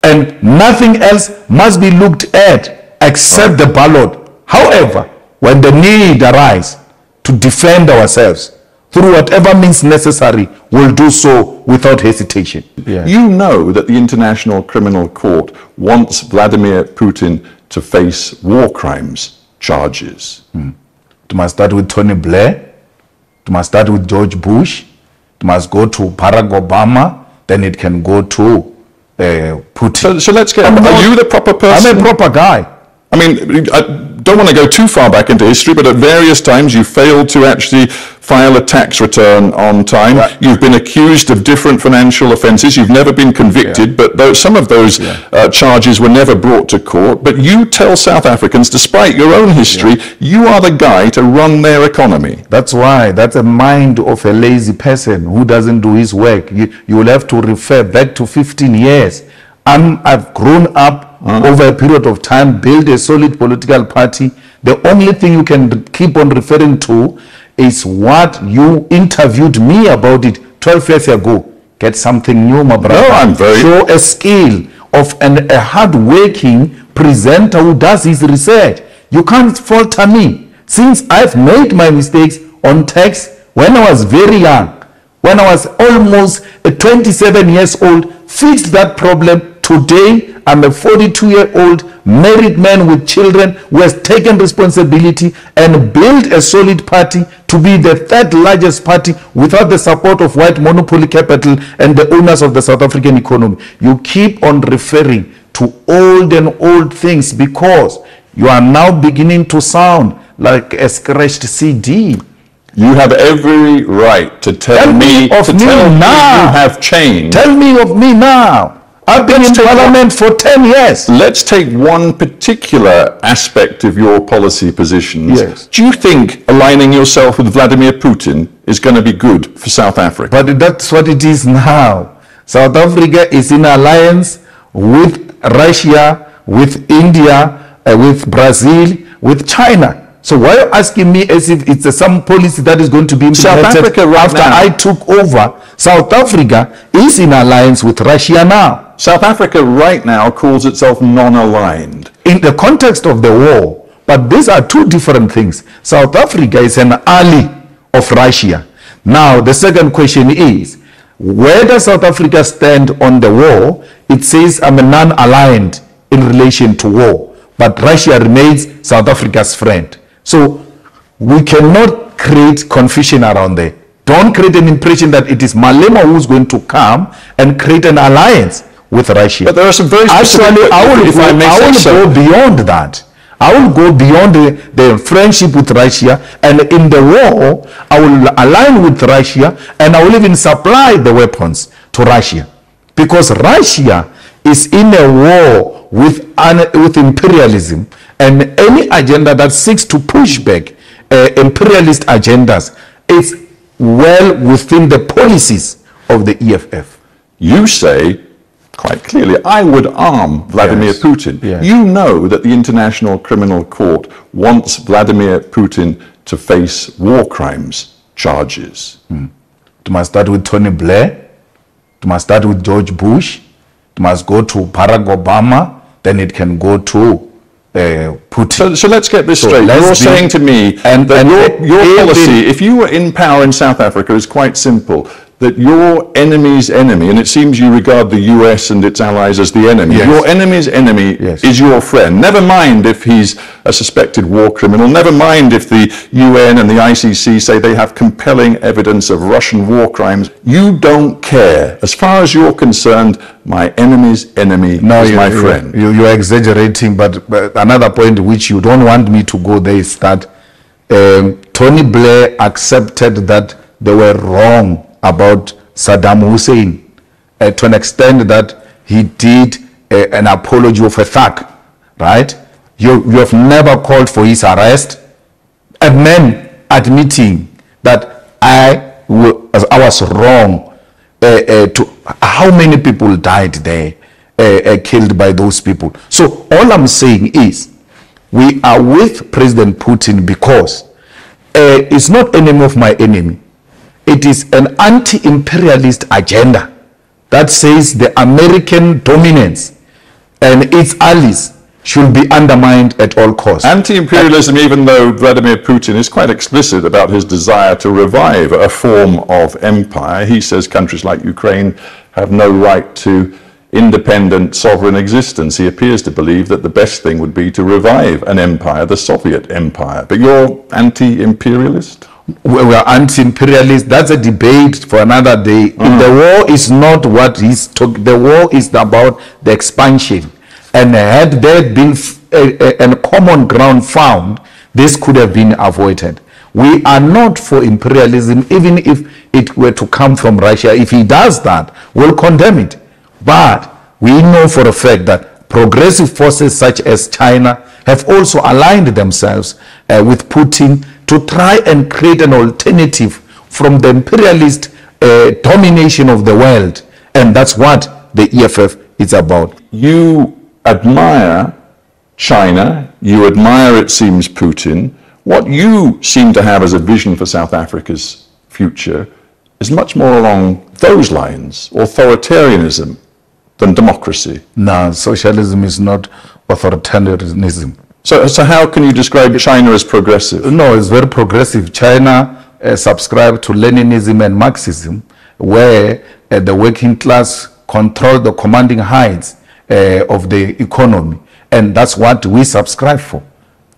and nothing else must be looked at except the ballot. However, when the need arises to defend ourselves through whatever means necessary, we'll do so without hesitation. Yeah. You know that the International Criminal Court wants Vladimir Putin to face war crimes charges. It must start with Tony Blair. It must start with George Bush. It must go to Barack Obama. Then it can go to Putin. So let's get... Are you the proper person? I'm a proper guy. I mean, I don't want to go too far back into history, but at various times you failed to actually file a tax return on time. Right. You've been accused of different financial offences. You've never been convicted, but some of those charges were never brought to court. But you tell South Africans, despite your own history, you are the guy to run their economy. That's why. That's a mind of a lazy person who doesn't do his work. You will have to refer back to 15 years. I've grown up over a period of time, build a solid political party. The only thing you can keep on referring to is what you interviewed me about it 12 years ago. Get something new, my brother. No, I'm very... Show a skill of a hard-working presenter who does his research. You can't falter me. Since I've made my mistakes on tax when I was very young, when I was almost 27 years old, fixed that problem. Today, I'm a 42-year-old married man with children who has taken responsibility and built a solid party to be the third largest party without the support of white monopoly capital and the owners of the South African economy. You keep on referring to old things because you are now beginning to sound like a scratched CD. You have every right to tell me now. You have changed. Tell me of me now. I've been in Parliament for 10 years. Let's take one particular aspect of your policy positions. Yes. Do you think aligning yourself with Vladimir Putin is going to be good for South Africa? But that's what it is now. South Africa is in alliance with Russia, with India, with Brazil, with China. So why are you asking me as if it's some policy that is going to be implemented South Africa right after now, I took over? South Africa is in alliance with Russia now. South Africa right now calls itself non-aligned. In the context of the war, but these are two different things. South Africa is an ally of Russia. Now, the second question is, where does South Africa stand on the war? It says I'm a non-aligned in relation to war, but Russia remains South Africa's friend. So we cannot create confusion around there. Don't create an impression that it is Malema who's going to come and create an alliance with Russia. But there are some very specific... Actually, I will go beyond that. I will go beyond the friendship with Russia, and in the war, I will align with Russia, and I will even supply the weapons to Russia. Because Russia is in a war with imperialism, and any agenda that seeks to push back imperialist agendas is well within the policies of the EFF. You say quite clearly, I would arm Vladimir Putin. Yes. You know that the International Criminal Court wants Vladimir Putin to face war crimes charges. It must start with Tony Blair. It must start with George Bush. It must go to Barack Obama. Then it can go to Putin. So let's get this straight. You're saying to me that your policy, if you were in power in South Africa, is quite simple. That your enemy's enemy, and it seems you regard the US and its allies as the enemy, your enemy's enemy is your friend. Never mind if he's a suspected war criminal, never mind if the UN and the ICC say they have compelling evidence of Russian war crimes. You don't care. As far as you're concerned, my enemy's enemy is my friend. You're exaggerating, but another point which you don't want me to go there is that Tony Blair accepted that they were wrong about Saddam Hussein to an extent that he did an apology of a thug, right? You have never called for his arrest. A man admitting that I was wrong. To how many people died there, killed by those people. So all I'm saying is we are with President Putin because it's not enemy of my enemy. It is an anti-imperialist agenda that says the American dominance and its allies should be undermined at all costs. Anti-imperialism, even though Vladimir Putin is quite explicit about his desire to revive a form of empire, he says countries like Ukraine have no right to independent sovereign existence. He appears to believe that the best thing would be to revive an empire, the Soviet empire. But you're anti-imperialist? We are anti-imperialist. That's a debate for another day. The war is not what he's talking. The war is about the expansion. And had there been a common ground found, this could have been avoided. We are not for imperialism, even if it were to come from Russia. If he does that, we'll condemn it. But we know for a fact that progressive forces such as China have also aligned themselves with Putin to try and create an alternative from the imperialist domination of the world. And that's what the EFF is about. You admire China, you admire, it seems, Putin. What you seem to have as a vision for South Africa's future is much more along those lines, authoritarianism than democracy. No, socialism is not authoritarianism. So how can you describe China as progressive? No, it's very progressive. China subscribed to Leninism and Marxism, where the working class control the commanding heights of the economy, and that's what we subscribe for.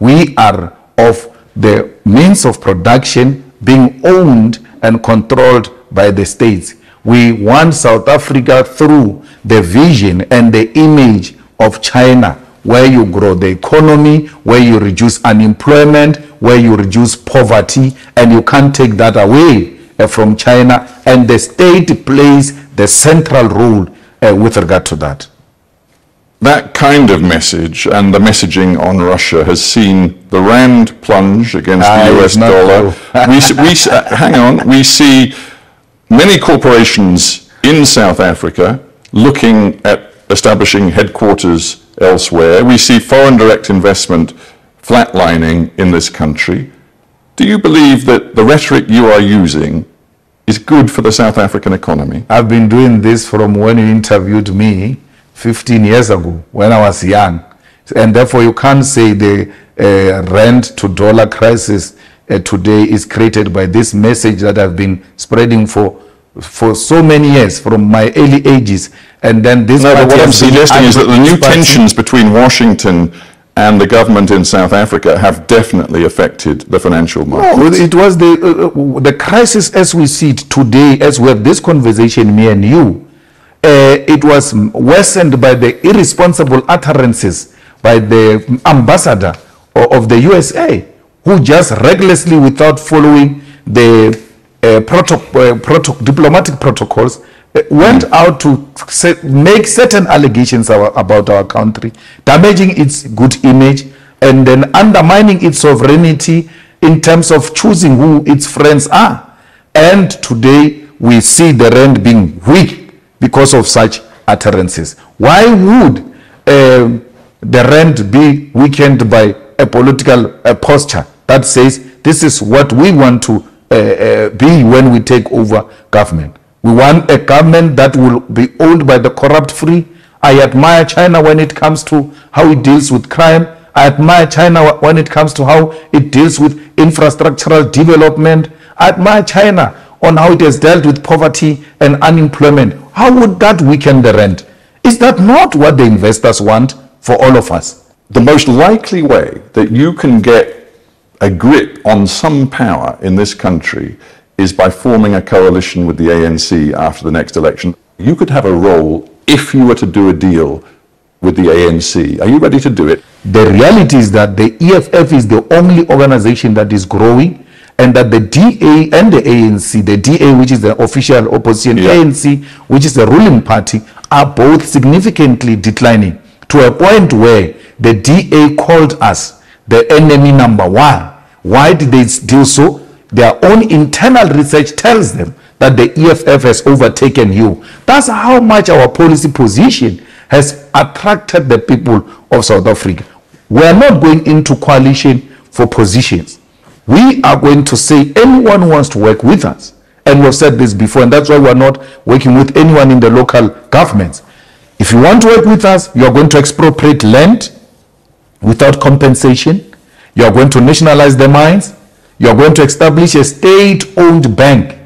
We are of the means of production being owned and controlled by the states. We want South Africa through the vision and the image of China, where you grow the economy, where you reduce unemployment, where you reduce poverty, and you can't take that away from China, and the state plays the central role with regard to that. That kind of message and the messaging on Russia has seen the rand plunge against the US dollar. Hang on, we see many corporations in South Africa looking at establishing headquarters elsewhere. We see foreign direct investment flatlining in this country. Do you believe that the rhetoric you are using is good for the South African economy? I've been doing this from when you interviewed me 15 years ago when I was young, and therefore you can't say the rand to dollar crisis today is created by this message that I've been spreading for so many years, from my early ages. And then this. No, but what I'm suggesting is that the new tensions between Washington and the government in South Africa have definitely affected the financial markets. No, it was the crisis as we see it today, as we have this conversation, me and you. It was worsened by the irresponsible utterances by the ambassador of the USA, who just recklessly, without following the diplomatic protocols, went out to make certain allegations about our country, damaging its good image, and then undermining its sovereignty in terms of choosing who its friends are. And today we see the rand being weak because of such utterances. Why would the rand be weakened by a political posture that says this is what we want to be when we take over government? We want a government that will be owned by the corrupt free. I admire China when it comes to how it deals with crime. I admire China when it comes to how it deals with infrastructural development. I admire China on how it has dealt with poverty and unemployment. How would that weaken the rand? Is that not what the investors want for all of us? The most likely way that you can get a grip on some power in this country is by forming a coalition with the ANC after the next election. You could have a role if you were to do a deal with the ANC. Are you ready to do it? The reality is that the EFF is the only organization that is growing, and that the DA and the ANC, the DA, which is the official opposition, ANC, which is the ruling party, are both significantly declining to a point where the DA called us the enemy number one. Why did they do so? Their own internal research tells them that the EFF has overtaken you. That's how much our policy position has attracted the people of South Africa. We are not going into coalition for positions. We are going to say anyone who wants to work with us, and we've said this before, and that's why we're not working with anyone in the local governments. If you want to work with us, you are going to expropriate land without compensation. You are going to nationalize the mines. You are going to establish a state-owned bank.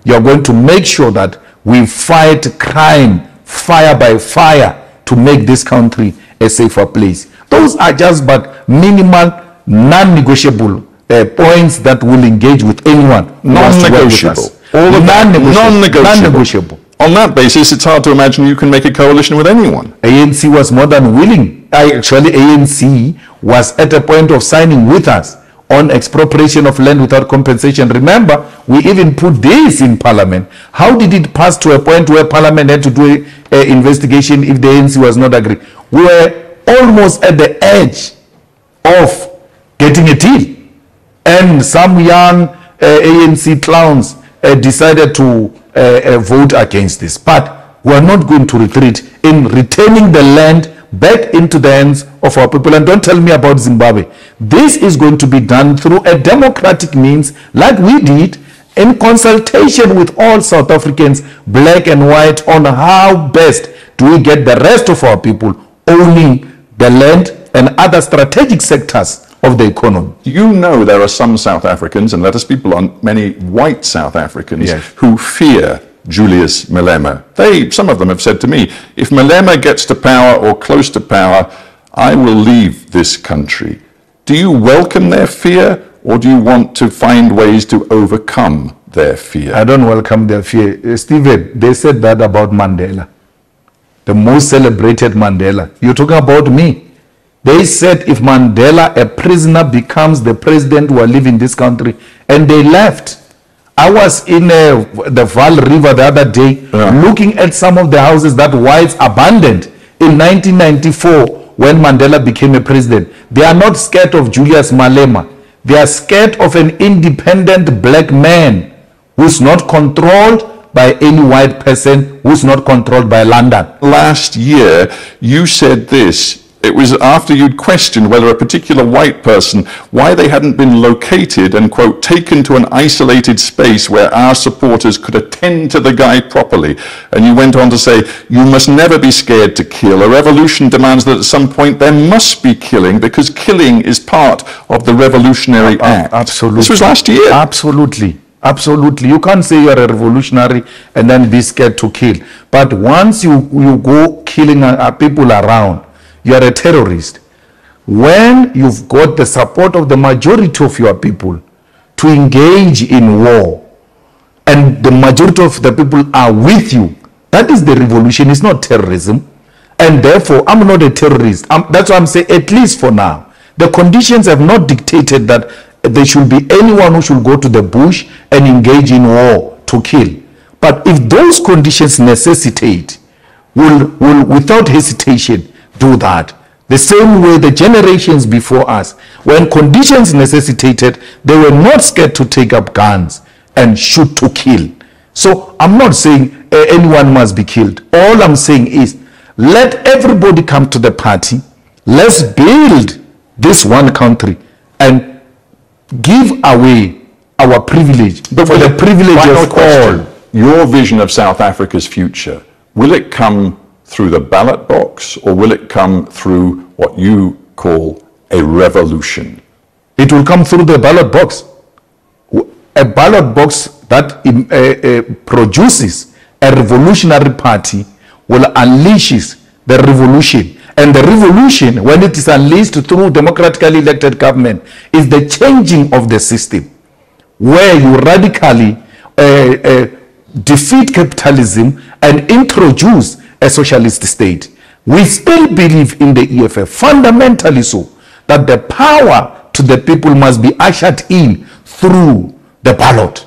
You are going to make sure that we fight crime fire by fire to make this country a safer place. Those are just but minimal, non-negotiable points that will engage with anyone. Non-negotiable. All of non-negotiable. On that basis, it's hard to imagine you can make a coalition with anyone. ANC was more than willing. Actually, ANC was at a point of signing with us on expropriation of land without compensation. Remember, we even put this in Parliament. How did it pass to a point where Parliament had to do an investigation if the ANC was not agreeing? We were almost at the edge of getting a deal. And some young ANC clowns decided to vote against this. But we are not going to retreat in returning the land back into the hands of our people. And don't tell me about Zimbabwe. This is going to be done through a democratic means, like we did, in consultation with all South Africans, black and white, on how best do we get the rest of our people owning the land and other strategic sectors of the economy. You know there are some South Africans, and let us be blunt, many white South Africans, yes, who fear Julius Malema. Some of them have said to me, if Malema gets to power or close to power, I will leave this country. Do you welcome their fear, or do you want to find ways to overcome their fear? I don't welcome their fear. Stephen, they said that about Mandela, the most celebrated Mandela. You're talking about me. They said if Mandela, a prisoner, becomes the president, we are leaving this country, and they left. I was in the Vaal River the other day, looking at some of the houses that whites abandoned in 1994 when Mandela became a president. They are not scared of Julius Malema. They are scared of an independent black man who's not controlled by any white person, who's not controlled by London. Last year, you said this. It was after you'd questioned whether a particular white person, why they hadn't been located and, quote, taken to an isolated space where our supporters could attend to the guy properly. And you went on to say, you must never be scared to kill. A revolution demands that at some point there must be killing, because killing is part of the revolutionary act. Absolutely. This was last year. Absolutely. Absolutely. You can't say you're a revolutionary and then be scared to kill. But once you go killing people around, you are a terrorist. When you've got the support of the majority of your people to engage in war, and the majority of the people are with you, that is the revolution. It's not terrorism. And therefore, I'm not a terrorist. That's why I'm saying, at least for now, the conditions have not dictated that there should be anyone who should go to the bush and engage in war to kill. But if those conditions necessitate, will without hesitation do that. The same way the generations before us, when conditions necessitated, they were not scared to take up guns and shoot to kill. So I'm not saying anyone must be killed. All I'm saying is, let everybody come to the party. Let's build this one country and give away our privilege, but for the privilege of all. Your vision of South Africa's future, will it come through the ballot box, or will it come through what you call a revolution? It will come through the ballot box. A ballot box that produces a revolutionary party will unleash the revolution. And the revolution, when it is unleashed through democratically elected government, is the changing of the system, where you radically defeat capitalism and introduce a socialist state. We still believe in the EFF, fundamentally so, that the power to the people must be ushered in through the ballot.